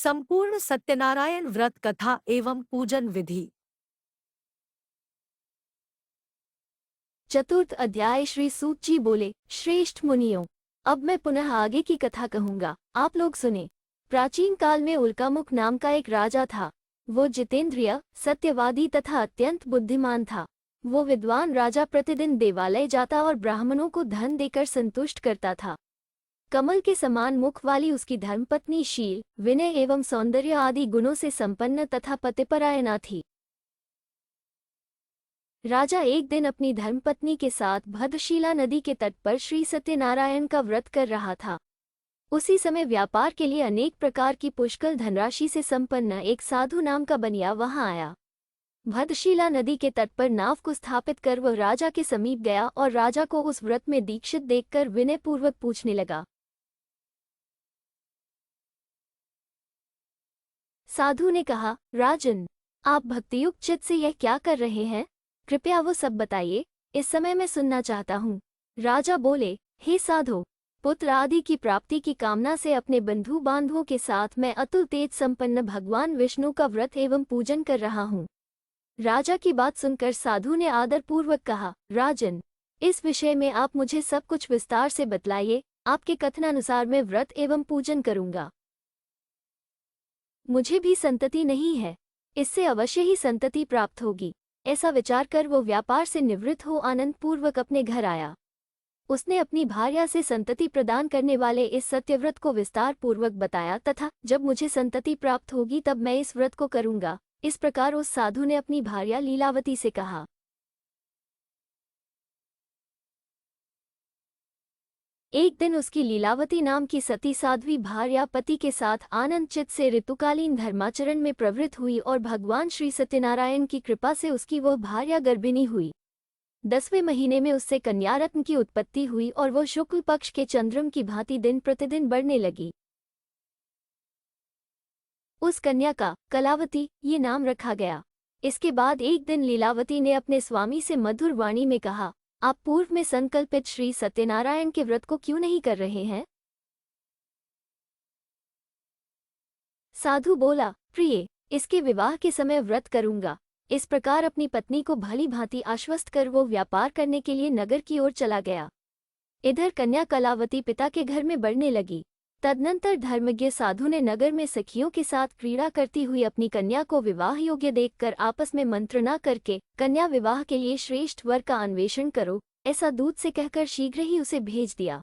संपूर्ण सत्यनारायण व्रत कथा एवं पूजन विधि। चतुर्थ अध्याय। श्री सूत जी बोले, श्रेष्ठ मुनियों, अब मैं पुनः आगे की कथा कहूंगा, आप लोग सुने। प्राचीन काल में उल्कामुख नाम का एक राजा था। वो जितेंद्रिय, सत्यवादी तथा अत्यंत बुद्धिमान था। वो विद्वान राजा प्रतिदिन देवालय जाता और ब्राह्मणों को धन देकर संतुष्ट करता था। कमल के समान मुख वाली उसकी धर्मपत्नी शील, विनय एवं सौंदर्य आदि गुणों से संपन्न तथा पतिपरायणा थी। राजा एक दिन अपनी धर्मपत्नी के साथ भद्रशिला नदी के तट पर श्री सत्यनारायण का व्रत कर रहा था। उसी समय व्यापार के लिए अनेक प्रकार की पुष्कल धनराशि से संपन्न एक साधु नाम का बनिया वहां आया। भद्रशिला नदी के तट पर नाव को स्थापित कर वह राजा के समीप गया और राजा को उस व्रत में दीक्षित देखकर विनयपूर्वक पूछने लगा। साधु ने कहा, राजन, आप भक्तियुक्त चित्त से यह क्या कर रहे हैं? कृपया वो सब बताइए, इस समय मैं सुनना चाहता हूँ। राजा बोले, हे साधो, पुत्र आदि की प्राप्ति की कामना से अपने बंधु बांधवों के साथ मैं अतुल तेज संपन्न भगवान विष्णु का व्रत एवं पूजन कर रहा हूँ। राजा की बात सुनकर साधु ने आदरपूर्वक कहा, राजन, इस विषय में आप मुझे सब कुछ विस्तार से बतलाइए। आपके कथनानुसार मैं व्रत एवं पूजन करूँगा। मुझे भी संतति नहीं है, इससे अवश्य ही संतति प्राप्त होगी। ऐसा विचार कर वो व्यापार से निवृत्त हो आनंद पूर्वक अपने घर आया। उसने अपनी भार्या से संतति प्रदान करने वाले इस सत्यव्रत को विस्तार पूर्वक बताया तथा जब मुझे संतति प्राप्त होगी तब मैं इस व्रत को करूंगा। इस प्रकार उस साधु ने अपनी भार्या लीलावती से कहा। एक दिन उसकी लीलावती नाम की सती साध्वी भार्या पति के साथ आनंद चित्त से ऋतुकालीन धर्माचरण में प्रवृत्त हुई और भगवान श्री सत्यनारायण की कृपा से उसकी वह भार्या गर्भिणी हुई। 10वें महीने में उससे कन्यारत्न की उत्पत्ति हुई और वह शुक्ल पक्ष के चंद्रम की भांति दिन प्रतिदिन बढ़ने लगी। उस कन्या का कलावती ये नाम रखा गया। इसके बाद एक दिन लीलावती ने अपने स्वामी से मधुर वाणी में कहा, आप पूर्व में संकल्पित श्री सत्यनारायण के व्रत को क्यों नहीं कर रहे हैं? साधु बोला, प्रिय, इसके विवाह के समय व्रत करूंगा। इस प्रकार अपनी पत्नी को भली भांति आश्वस्त कर वो व्यापार करने के लिए नगर की ओर चला गया। इधर कन्या कलावती पिता के घर में बढ़ने लगी। तदनंतर धर्मज्ञ साधु ने नगर में सखियों के साथ क्रीड़ा करती हुई अपनी कन्या को विवाह योग्य देखकर आपस में मंत्रणा करके, कन्या विवाह के लिए श्रेष्ठ वर का अन्वेषण करो, ऐसा दूत से कहकर शीघ्र ही उसे भेज दिया।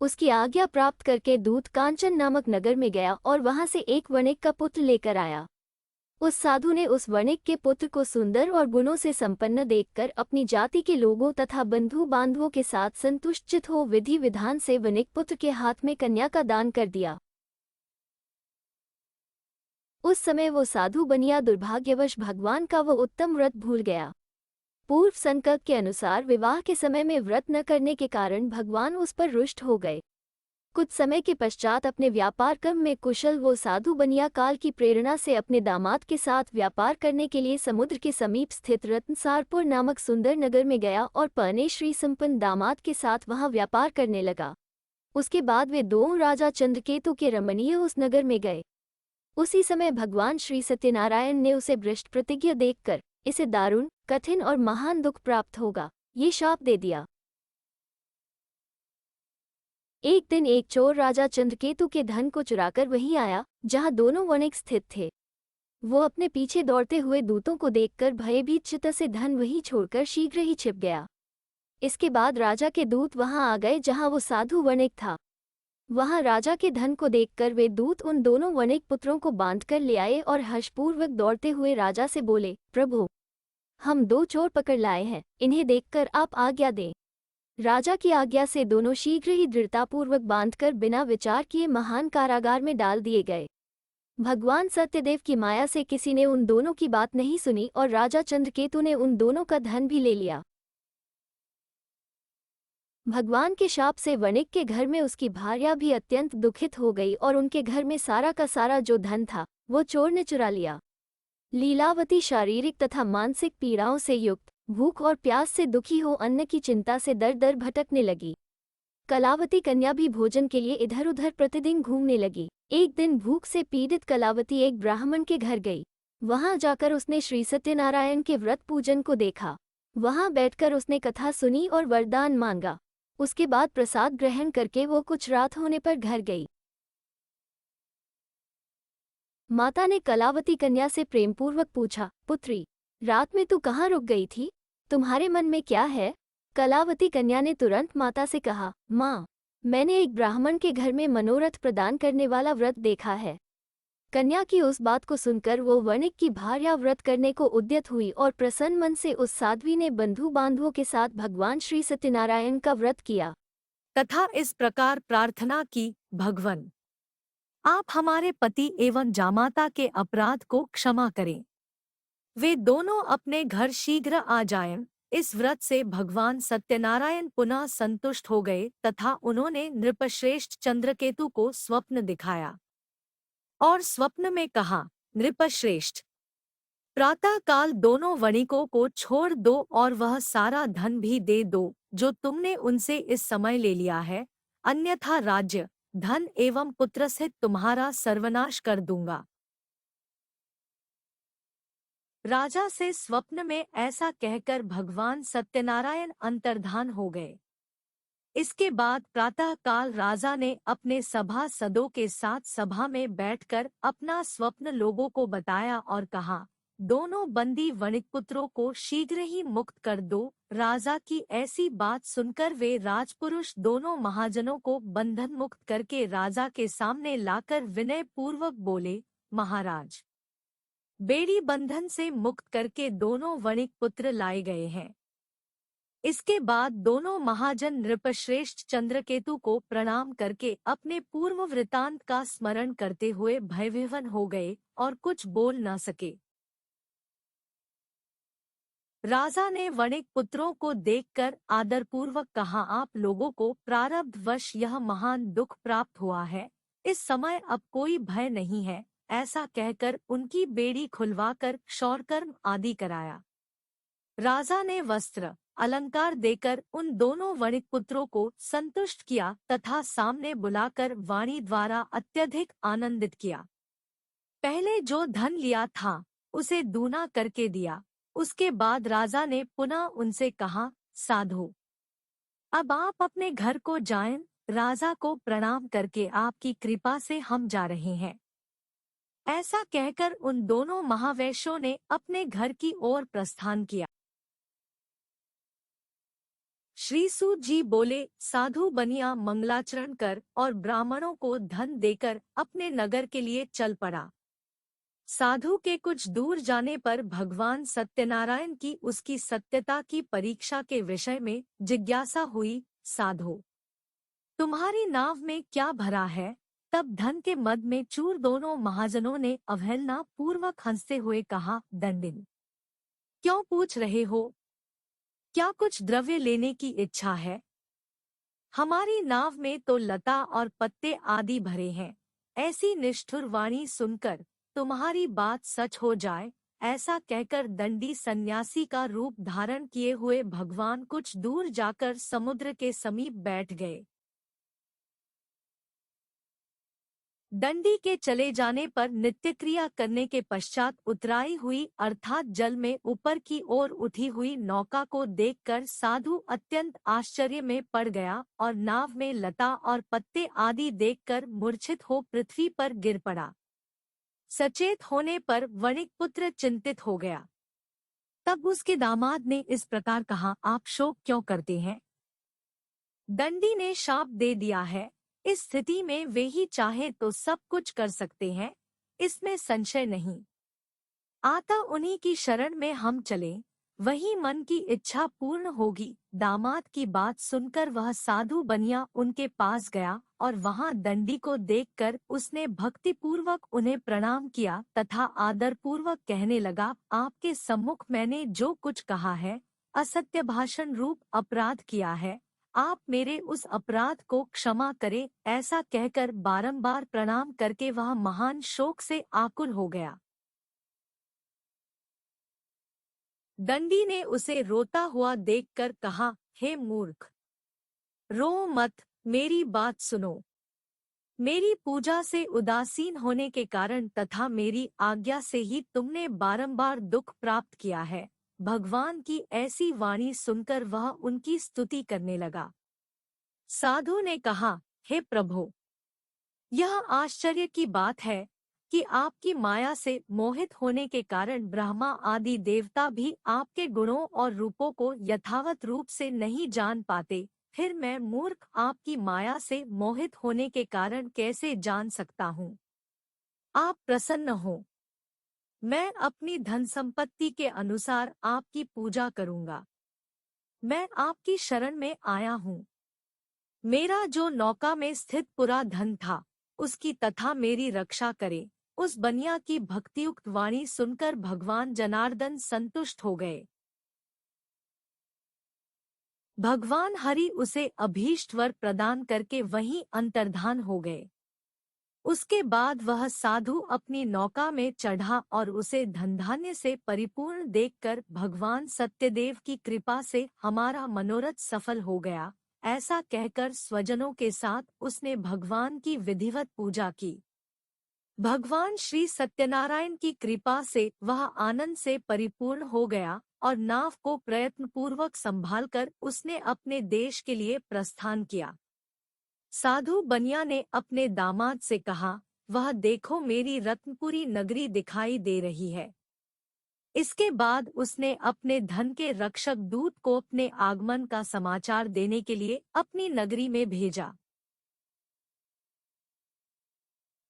उसकी आज्ञा प्राप्त करके दूत कांचन नामक नगर में गया और वहां से एक वणिक का पुत्र लेकर आया। उस साधु ने उस वणिक के पुत्र को सुंदर और गुणों से संपन्न देखकर अपनी जाति के लोगों तथा बंधु बांधवों के साथ संतुष्ट हो विधि विधान से वणिक पुत्र के हाथ में कन्या का दान कर दिया। उस समय वो साधु बनिया दुर्भाग्यवश भगवान का वो उत्तम व्रत भूल गया। पूर्व संकल्प के अनुसार विवाह के समय में व्रत न करने के कारण भगवान उस पर रुष्ट हो गए। कुछ समय के पश्चात अपने व्यापार कर्म में कुशल वो साधु बनिया काल की प्रेरणा से अपने दामाद के साथ व्यापार करने के लिए समुद्र के समीप स्थित रत्नसारपुर नामक सुंदर नगर में गया और पहने श्री संपन्न दामाद के साथ वहां व्यापार करने लगा। उसके बाद वे दोनों राजा चंद्रकेतु के रमणीय उस नगर में गए। उसी समय भगवान श्री सत्यनारायण ने उसे भ्रष्ट प्रतिज्ञा देखकर इसे दारुण, कठिन और महान दुख प्राप्त होगा, ये शाप दे दिया। एक दिन एक चोर राजा चंद्रकेतु के धन को चुराकर वहीं आया जहां दोनों वणिक स्थित थे। वो अपने पीछे दौड़ते हुए दूतों को देखकर भयभीत चित्त से धन वहीं छोड़कर शीघ्र ही छिप गया। इसके बाद राजा के दूत वहां आ गए जहां वो साधु वणिक था। वहां राजा के धन को देखकर वे दूत उन दोनों वणिक पुत्रों को बांधकर ले आए और हर्षपूर्वक दौड़ते हुए राजा से बोले, प्रभु, हम 2 चोर पकड़ लाए हैं, इन्हें देखकर आप आज्ञा दें। राजा की आज्ञा से दोनों शीघ्र ही दृढ़तापूर्वक बांधकर बिना विचार किए महान कारागार में डाल दिए गए। भगवान सत्यदेव की माया से किसी ने उन दोनों की बात नहीं सुनी और राजा चंद्रकेतु ने उन दोनों का धन भी ले लिया। भगवान के शाप से वणिक के घर में उसकी भार्या भी अत्यंत दुखित हो गई और उनके घर में सारा का सारा जो धन था वो चोर ने चुरा लिया। लीलावती शारीरिक तथा मानसिक पीड़ाओं से युक्त, भूख और प्यास से दुखी हो अन्न की चिंता से दर दर भटकने लगी। कलावती कन्या भी भोजन के लिए इधर उधर प्रतिदिन घूमने लगी। एक दिन भूख से पीड़ित कलावती एक ब्राह्मण के घर गई। वहां जाकर उसने श्री सत्यनारायण के व्रत पूजन को देखा। वहां बैठकर उसने कथा सुनी और वरदान मांगा। उसके बाद प्रसाद ग्रहण करके वो कुछ रात होने पर घर गई। माता ने कलावती कन्या से प्रेमपूर्वक पूछा, पुत्री, रात में तू कहाँ रुक गई थी? तुम्हारे मन में क्या है? कलावती कन्या ने तुरंत माता से कहा, माँ, मैंने एक ब्राह्मण के घर में मनोरथ प्रदान करने वाला व्रत देखा है। कन्या की उस बात को सुनकर वो वणिक की भार्या व्रत करने को उद्यत हुई और प्रसन्न मन से उस साध्वी ने बंधु बांधवों के साथ भगवान श्री सत्यनारायण का व्रत किया तथा इस प्रकार प्रार्थना की, भगवन, आप हमारे पति एवं जामाता के अपराध को क्षमा करें। वे दोनों अपने घर शीघ्र आ जाएं। इस व्रत से भगवान सत्यनारायण पुनः संतुष्ट हो गए तथा उन्होंने नृपश्रेष्ठ चंद्रकेतु को स्वप्न दिखाया और स्वप्न में कहा, नृपश्रेष्ठ, प्रातः काल दोनों वणिकों को छोड़ दो और वह सारा धन भी दे दो जो तुमने उनसे इस समय ले लिया है, अन्यथा राज्य, धन एवं पुत्र सहित तुम्हारा सर्वनाश कर दूंगा। राजा से स्वप्न में ऐसा कहकर भगवान सत्यनारायण अंतर्धान हो गए। इसके बाद प्रातः काल राजा ने अपने सभासदों के साथ सभा में बैठकर अपना स्वप्न लोगों को बताया और कहा, दोनों बंदी वणिकपुत्रों को शीघ्र ही मुक्त कर दो। राजा की ऐसी बात सुनकर वे राजपुरुष दोनों महाजनों को बंधन मुक्त करके राजा के सामने लाकर विनय पूर्वक बोले, महाराज, बेड़ी बंधन से मुक्त करके दोनों वणिक पुत्र लाए गए हैं। इसके बाद दोनों महाजन नृपश्रेष्ठ चंद्रकेतु को प्रणाम करके अपने पूर्व वृतांत का स्मरण करते हुए भयविह्वल हो गए और कुछ बोल न सके। राजा ने वणिक पुत्रों को देखकर आदरपूर्वक कहा, आप लोगों को प्रारब्धवश यह महान दुख प्राप्त हुआ है, इस समय अब कोई भय नहीं है। ऐसा कहकर उनकी बेड़ी खुलवाकर क्षौरकर्म आदि कराया। राजा ने वस्त्र अलंकार देकर उन दोनों वणिक पुत्रों को संतुष्ट किया तथा सामने बुलाकर वाणी द्वारा अत्यधिक आनंदित किया। पहले जो धन लिया था उसे दूना करके दिया। उसके बाद राजा ने पुनः उनसे कहा, साधु, अब आप अपने घर को जाएं। राजा को प्रणाम करके आपकी कृपा से हम जा रहे हैं। ऐसा कहकर उन दोनों महावैश्यों ने अपने घर की ओर प्रस्थान किया। श्री सूत जी बोले, साधु बनिया मंगलाचरण कर और ब्राह्मणों को धन देकर अपने नगर के लिए चल पड़ा। साधु के कुछ दूर जाने पर भगवान सत्यनारायण की उसकी सत्यता की परीक्षा के विषय में जिज्ञासा हुई। साधु, तुम्हारी नाव में क्या भरा है? तब धन के मद में चूर दोनों महाजनों ने अवहेलना पूर्वक हंसते हुए कहा, दंडिन, क्यों पूछ रहे हो? क्या कुछ द्रव्य लेने की इच्छा है? हमारी नाव में तो लता और पत्ते आदि भरे हैं। ऐसी निष्ठुर वाणी सुनकर तुम्हारी बात सच हो जाए, ऐसा कहकर दंडी सन्यासी का रूप धारण किए हुए भगवान कुछ दूर जाकर समुद्र के समीप बैठ गए। दंडी के चले जाने पर नित्यक्रिया करने के पश्चात उतराई हुई अर्थात जल में ऊपर की ओर उठी हुई नौका को देखकर साधु अत्यंत आश्चर्य में पड़ गया और नाव में लता और पत्ते आदि देखकर मूर्छित हो पृथ्वी पर गिर पड़ा। सचेत होने पर वणिक पुत्र चिंतित हो गया। तब उसके दामाद ने इस प्रकार कहा, आप शोक क्यों करते हैं? दंडी ने शाप दे दिया है। इस स्थिति में वे ही चाहे तो सब कुछ कर सकते हैं, इसमें संशय नहीं। आता उन्हीं की शरण में हम चलें, वही मन की इच्छा पूर्ण होगी। दामाद की बात सुनकर वह साधु बनिया उनके पास गया और वहां दंडी को देखकर उसने भक्तिपूर्वक उन्हें प्रणाम किया तथा आदरपूर्वक कहने लगा, आपके सम्मुख मैंने जो कुछ कहा है, असत्य भाषण रूप अपराध किया है, आप मेरे उस अपराध को क्षमा करें। ऐसा कहकर बारंबार प्रणाम करके वह महान शोक से आकुल हो गया। दंडी ने उसे रोता हुआ देखकर कहा, हे मूर्ख, रो मत, मेरी बात सुनो। मेरी पूजा से उदासीन होने के कारण तथा मेरी आज्ञा से ही तुमने बारंबार दुख प्राप्त किया है। भगवान की ऐसी वाणी सुनकर वह उनकी स्तुति करने लगा। साधु ने कहा, हे प्रभु, यह आश्चर्य की बात है कि आपकी माया से मोहित होने के कारण ब्रह्मा आदि देवता भी आपके गुणों और रूपों को यथावत रूप से नहीं जान पाते। फिर मैं मूर्ख आपकी माया से मोहित होने के कारण कैसे जान सकता हूँ? आप प्रसन्न हो। मैं अपनी धन संपत्ति के अनुसार आपकी पूजा करूँगा। मैं आपकी शरण में आया हूँ। मेरा जो नौका में स्थित पूरा धन था, उसकी तथा मेरी रक्षा करे। उस बनिया की भक्तियुक्त वाणी सुनकर भगवान जनार्दन संतुष्ट हो गए। भगवान हरि उसे अभीष्ट वर प्रदान करके वहीं अंतर्धान हो गए। उसके बाद वह साधु अपनी नौका में चढ़ा और उसे धनधान्य से परिपूर्ण देखकर भगवान सत्यदेव की कृपा से हमारा मनोरथ सफल हो गया, ऐसा कहकर स्वजनों के साथ उसने भगवान की विधिवत पूजा की। भगवान श्री सत्यनारायण की कृपा से वह आनंद से परिपूर्ण हो गया और नाव को प्रयत्नपूर्वक संभालकर उसने अपने देश के लिए प्रस्थान किया। साधु बनिया ने अपने दामाद से कहा, वह देखो मेरी रत्नपुरी नगरी दिखाई दे रही है। इसके बाद उसने अपने धन के रक्षक दूत को अपने आगमन का समाचार देने के लिए अपनी नगरी में भेजा।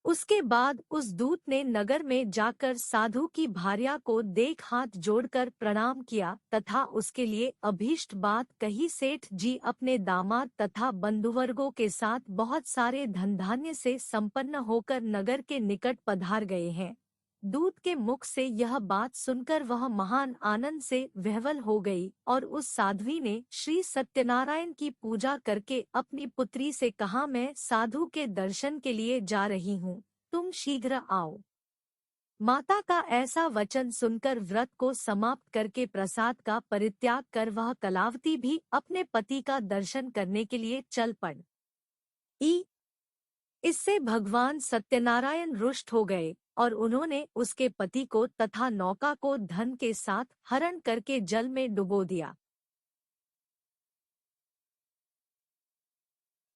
उसके बाद उस दूत ने नगर में जाकर साधु की भार्या को देख हाथ जोड़कर प्रणाम किया तथा उसके लिए अभीष्ट बात कही। सेठ जी अपने दामाद तथा बंधुवर्गों के साथ बहुत सारे धनधान्य से संपन्न होकर नगर के निकट पधार गए हैं। दूत के मुख से यह बात सुनकर वह महान आनंद से विह्वल हो गई और उस साध्वी ने श्री सत्यनारायण की पूजा करके अपनी पुत्री से कहा, मैं साधु के दर्शन के लिए जा रही हूँ, तुम शीघ्र आओ। माता का ऐसा वचन सुनकर व्रत को समाप्त करके प्रसाद का परित्याग कर वह कलावती भी अपने पति का दर्शन करने के लिए चल पड़ी। इससे भगवान सत्यनारायण रुष्ट हो गए और उन्होंने उसके पति को तथा नौका को धन के साथ हरण करके जल में डुबो दिया।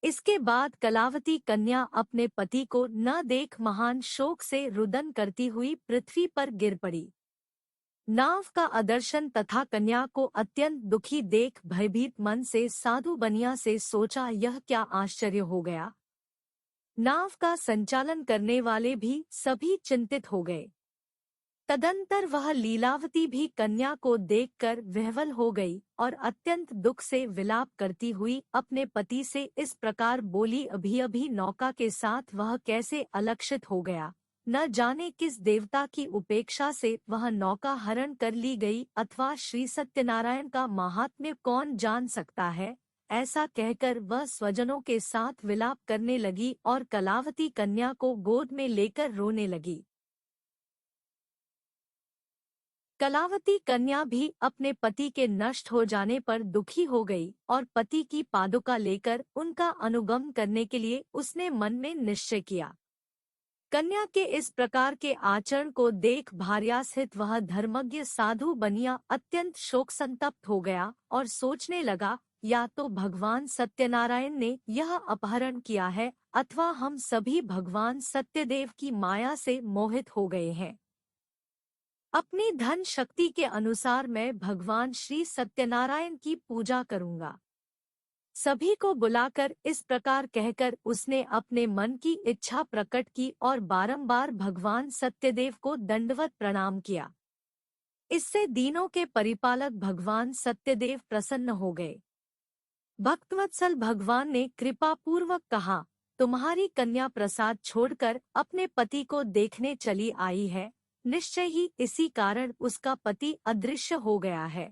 इसके बाद कलावती कन्या अपने पति को न देख महान शोक से रुदन करती हुई पृथ्वी पर गिर पड़ी। नाव का अदर्शन तथा कन्या को अत्यंत दुखी देख भयभीत मन से साधु बनिया से सोचा, यह क्या आश्चर्य हो गया। नाव का संचालन करने वाले भी सभी चिंतित हो गए। तदंतर वह लीलावती भी कन्या को देखकर विह्वल हो गई और अत्यंत दुख से विलाप करती हुई अपने पति से इस प्रकार बोली, अभी अभी नौका के साथ वह कैसे अलक्षित हो गया। न जाने किस देवता की उपेक्षा से वह नौका हरण कर ली गई अथवा श्री सत्यनारायण का महात्म्य कौन जान सकता है। ऐसा कहकर वह स्वजनों के साथ विलाप करने लगी और कलावती कन्या को गोद में लेकर रोने लगी। कलावती कन्या भी अपने पति के नष्ट हो जाने पर दुखी हो गई और पति की पादुका लेकर उनका अनुगमन करने के लिए उसने मन में निश्चय किया। कन्या के इस प्रकार के आचरण को देख भार्यासहित वह धर्मज्ञ साधु बनिया अत्यंत शोक संतप्त हो गया और सोचने लगा, या तो भगवान सत्यनारायण ने यह अपहरण किया है अथवा हम सभी भगवान सत्यदेव की माया से मोहित हो गए हैं। अपनी धन शक्ति के अनुसार मैं भगवान श्री सत्यनारायण की पूजा करूंगा। सभी को बुलाकर इस प्रकार कहकर उसने अपने मन की इच्छा प्रकट की और बारंबार भगवान सत्यदेव को दंडवत प्रणाम किया। इससे दीनों के परिपालक भगवान सत्यदेव प्रसन्न हो गए। भक्तवत्सल भगवान ने कृपा पूर्वक कहा, तुम्हारी कन्या प्रसाद छोड़कर अपने पति को देखने चली आई है, निश्चय ही इसी कारण उसका पति अदृश्य हो गया है।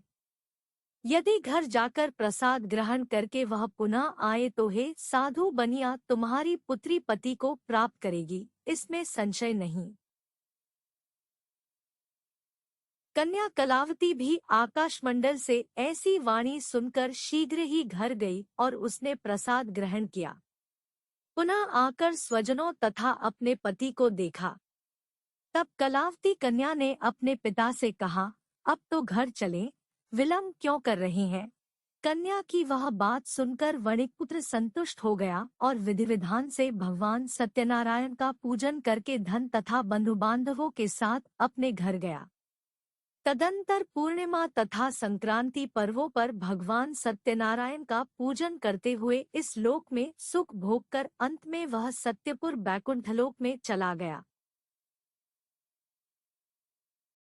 यदि घर जाकर प्रसाद ग्रहण करके वह पुनः आए तो हे साधु बनिया, तुम्हारी पुत्री पति को प्राप्त करेगी, इसमें संशय नहीं। कन्या कलावती भी आकाशमंडल से ऐसी वाणी सुनकर शीघ्र ही घर गई और उसने प्रसाद ग्रहण किया। पुनः आकर स्वजनों तथा अपने पति को देखा। तब कलावती कन्या ने अपने पिता से कहा, अब तो घर चलें, विलंब क्यों कर रही हैं? कन्या की वह बात सुनकर वणिकपुत्र संतुष्ट हो गया और विधि विधान से भगवान सत्यनारायण का पूजन करके धन तथा बंधु बांधवों के साथ अपने घर गया। तदंतर पूर्णिमा तथा संक्रांति पर्वों पर भगवान सत्यनारायण का पूजन करते हुए इस लोक में सुख भोग कर अंत में वह सत्यपुर बैकुंठलोक में चला गया।